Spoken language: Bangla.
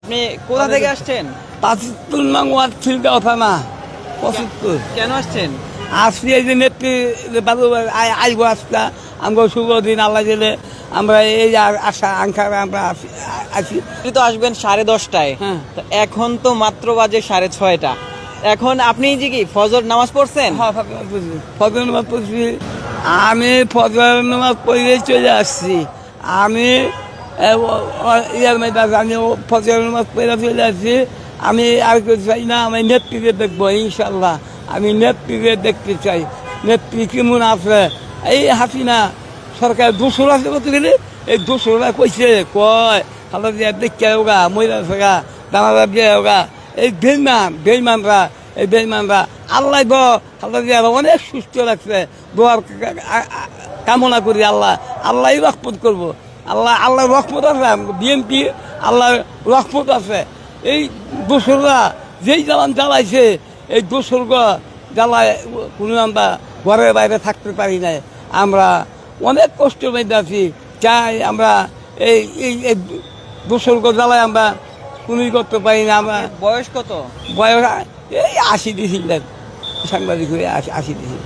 আপনি কোথা থেকে আসছেন? ৭৫ নং ওয়ার্ড খিলগাঁও থানা ৭৫। কেন আসছেন? আসছি এই যে নেত্রী বাবু আইব আজকা আমরা শুভ দিন আল্লাহ গেলে আমরা এই আশা আঙ্কারে আমরা আছি। আপনি তো আসবেন 10:30টায়। হ্যাঁ। তো এখন তো মাত্র বাজে 6:30। এখন আপনি যে কি ফজর নামাজ পড়ছেন? ফজর নামাজ পড়ছি। আমি ফজর নামাজ পড়ে চলে আসছি। আমি ইয়ার মধ্যে আমি ফজর নামাজ পড়ে চলে আসছি। আমি আর কিছু চাই না, আমি নেত্রীকে দেখবো ইনশাল্লাহ। আমি নেত্রীকে দেখতে চাই, নেত্রী কেমন আছে। এই হাসিনা সরকার দোষর আছে বলতে গেলে এই দোষরা কইছে কয় খালা দিয়া দেখে হোগা মহিলা থাকা দানাদা দিয়ে হোগা এই বেইমানরা এই বেইমানরা আল্লাহ খালা দিয়া অনেক সুস্থ লাগছে। দোয়ার কামনা করি আল্লাহ রহমত করবো। আল্লাহ রহমত আছে, বিএনপি আল্লাহ রহমত আছে। এই দোসররা যেই জ্বালান জ্বালাইছে এই দোসর জ্বালায় কোনো আমরা ঘরের বাইরে থাকতে পারি না। আমরা অনেক কষ্টের মধ্যে আছি। চাই আমরা এই এই দোসর জ্বালায় আমরা কোনোই করতে পারি না। আমরা বয়স কত? বয়স এই 80 দিয়েছিলেন, সাংবাদিক হয়ে 80 দিয়েছি।